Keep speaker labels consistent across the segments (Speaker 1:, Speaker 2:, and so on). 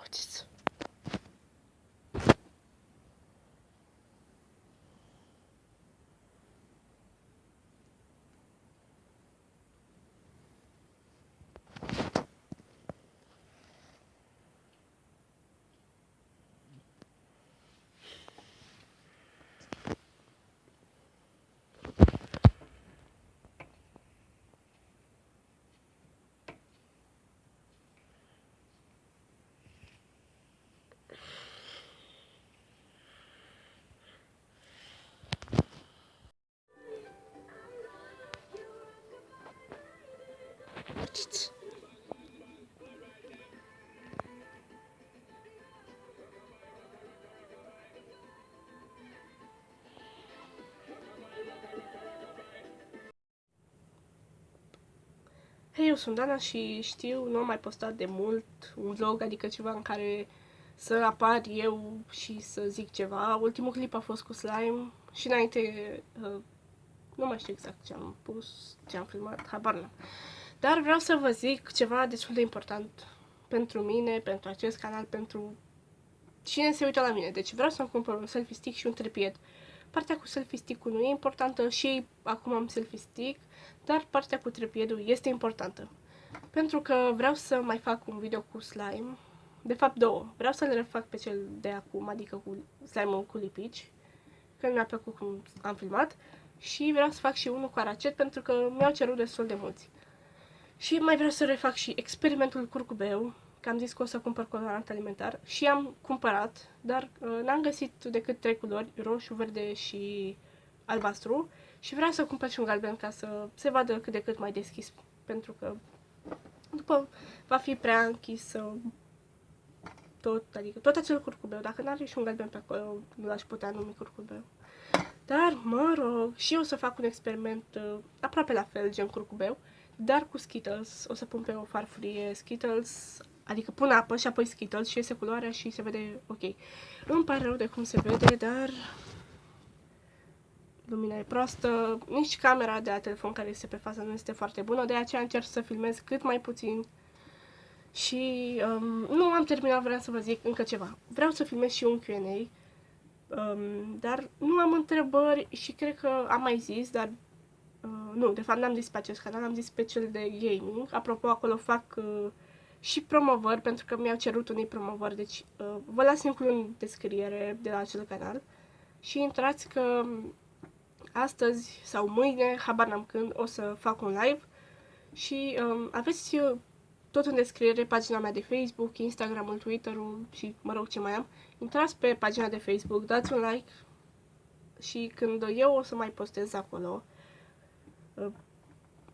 Speaker 1: Uitați. Uitați. Hei, eu sunt Dana și știu, nu am mai postat de mult un vlog, adică ceva în care să apar eu și să zic ceva. Ultimul clip a fost cu slime și înainte nu mai știu exact ce am pus, ce am filmat, habar n-am. Dar vreau să vă zic ceva destul de important pentru mine, pentru acest canal, pentru cine se uită la mine. Deci vreau să-mi cumpăr un selfie stick și un trepied. Partea cu selfie stick-ul nu e importantă și acum am selfie stick, dar partea cu trepiedul este importantă. Pentru că vreau să mai fac un video cu slime, de fapt două. Vreau să le refac pe cel de acum, adică cu slime-ul cu lipici, că mi-a plăcut cum am filmat. Și vreau să fac și unul cu aracet, pentru că mi-au cerut destul de mulți. Și mai vreau să refac și experimentul curcubeu, că am zis că o să cumpăr colorant alimentar și am cumpărat, dar n-am găsit decât 3 culori, roșu, verde și albastru, și vreau să cumpăr și un galben ca să se vadă cât de cât mai deschis, pentru că după va fi prea închis adică tot acel curcubeu. Dacă n-are și un galben pe acolo, nu l-aș putea numi curcubeu. Dar, mă rog, și eu o să fac un experiment aproape la fel, gen curcubeu, dar cu Skittles. O să pun pe o farfurie Skittles, adică pun apă și apoi Skittles și iese culoarea și se vede ok. Îmi pare rău de cum se vede, dar lumina e proastă, nici camera de la telefon care este pe față nu este foarte bună, de aceea încerc să filmez cât mai puțin. Și nu am terminat, vreau să vă zic încă ceva. Vreau să filmez și un Q&A, dar nu am întrebări și cred că am mai zis, dar nu, de fapt n-am zis pe acest canal, am zis pe cel de gaming. Apropo, acolo fac și promovări, pentru că mi-au cerut unii promovări, deci vă las link-ul în descriere de la acel canal și intrați că astăzi sau mâine, habar n-am când, o să fac un live și aveți tot în descriere pagina mea de Facebook, Instagramul, Twitter-ul și mă rog ce mai am. Intrați pe pagina de Facebook, dați un like și când eu o să mai postez acolo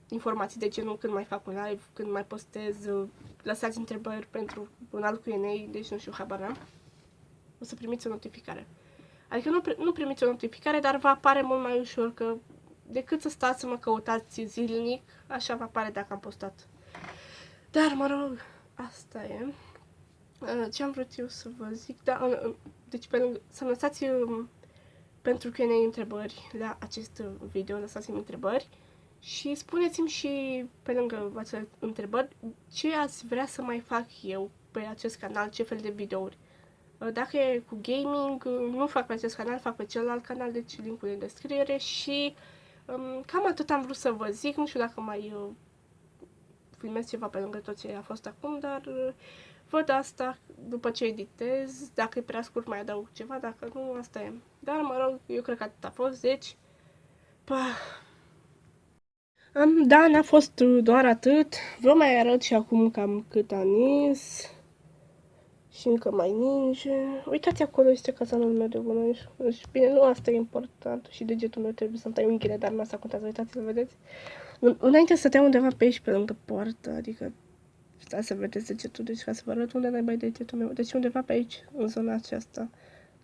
Speaker 1: informații de genul când mai fac un live, când mai postez, lăsați întrebări pentru un alt Q&A, deci nu știu, habar n-am, o să primiți o notificare. Adică nu primiți o notificare, dar va apare mult mai ușor, că decât să stați să mă căutați zilnic, așa va apare dacă am postat. Dar, mă rog, asta e. Ce am vrut eu să vă zic, da, deci pe lângă, să lăsați pentru Q&A întrebări la acest video, lăsați-mi întrebări și spuneți-mi și pe lângă acele întrebări ce ați vrea să mai fac eu pe acest canal, ce fel de videouri. Dacă e cu gaming, nu fac pe acest canal, fac pe celălalt canal, deci linkul e în descriere și cam atât am vrut să vă zic, nu știu dacă mai filmez ceva pe lângă tot ce a fost acum, dar văd asta după ce editez, dacă e prea scurt mai adaug ceva, dacă nu, asta e. Dar mă rog, eu cred că atât a fost, deci, da, n-a fost doar atât, vă mai arăt și acum cam cât a nins. Și încă mai ninge. Uitați, acolo este cazanul meu de gunoi. Și bine, nu asta e important. Și degetul meu trebuie să-mi tai unghiile, dar nu asta contează. Uitați-l, vedeți? Înainte stătea undeva pe aici, pe lângă poartă. Adică, stați să vedeți degetul. Deci, ca să vă arăt unde n-ai degetul meu. Deci, undeva pe aici, în zona aceasta,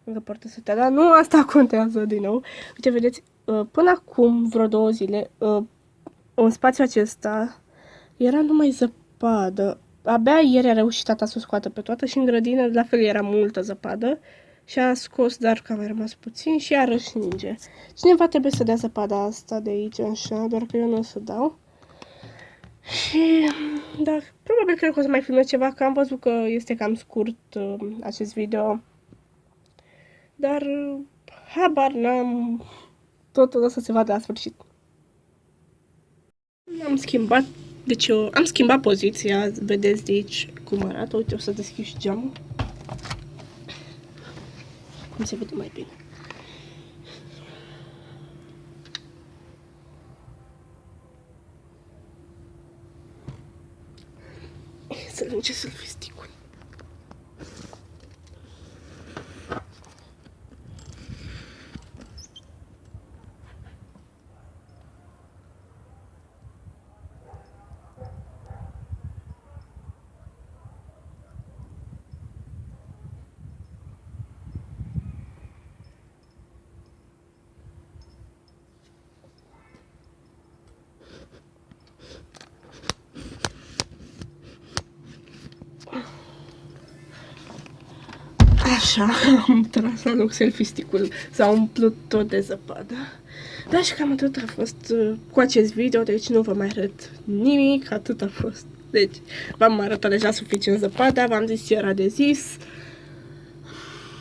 Speaker 1: lângă poartă stătea. Dar nu asta contează, din nou. Uite, vedeți, până acum, vreo 2 zile, în spațiul acesta, era numai zăpadă. Abia ieri a reușit tata să o scoată pe toată și în grădină la fel era multă zăpadă și a scos, dar că a mai rămas puțin și iarăși ninge. Cineva trebuie să dea zăpada asta de aici, așa, doar că eu nu o să dau. Și, da, probabil cred că o să mai filmez ceva, că am văzut că este cam scurt acest video. Dar, habar n-am, totul o să se vadă la sfârșit. Am schimbat, deci eu am schimbat poziția, vedeți de aici cum arată. Uite, o să deschid și geamul. Cum se vede mai bine. Să lungesc selfie-stick-ul. Așa, am tras la loc selfie-stick-ul, s-a umplut tot de zăpadă. Dar și cam atât a fost cu acest video, deci nu vă mai arăt nimic, atât a fost. Deci, v-am arătat deja suficient zăpada, v-am zis ce era de zis.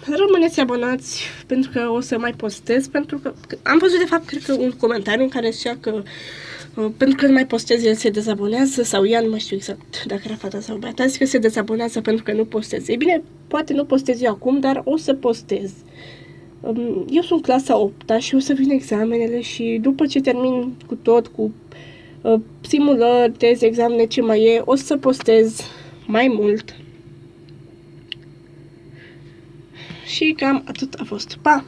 Speaker 1: Rămâneți abonați, pentru că o să mai postez, pentru că am văzut de fapt, cred că un comentariu în care zicea că pentru că nu mai postez, el se dezabonează, sau ea, nu mai știu exact dacă era fata sau băiat, a zis că se dezabonează pentru că nu postez. Ei bine, poate nu postez eu acum, dar o să postez. Eu sunt clasa 8-a și o să vin examenele și după ce termin cu tot, cu simulări, teze, examene, ce mai e, o să postez mai mult. Și cam atât a fost. Pa!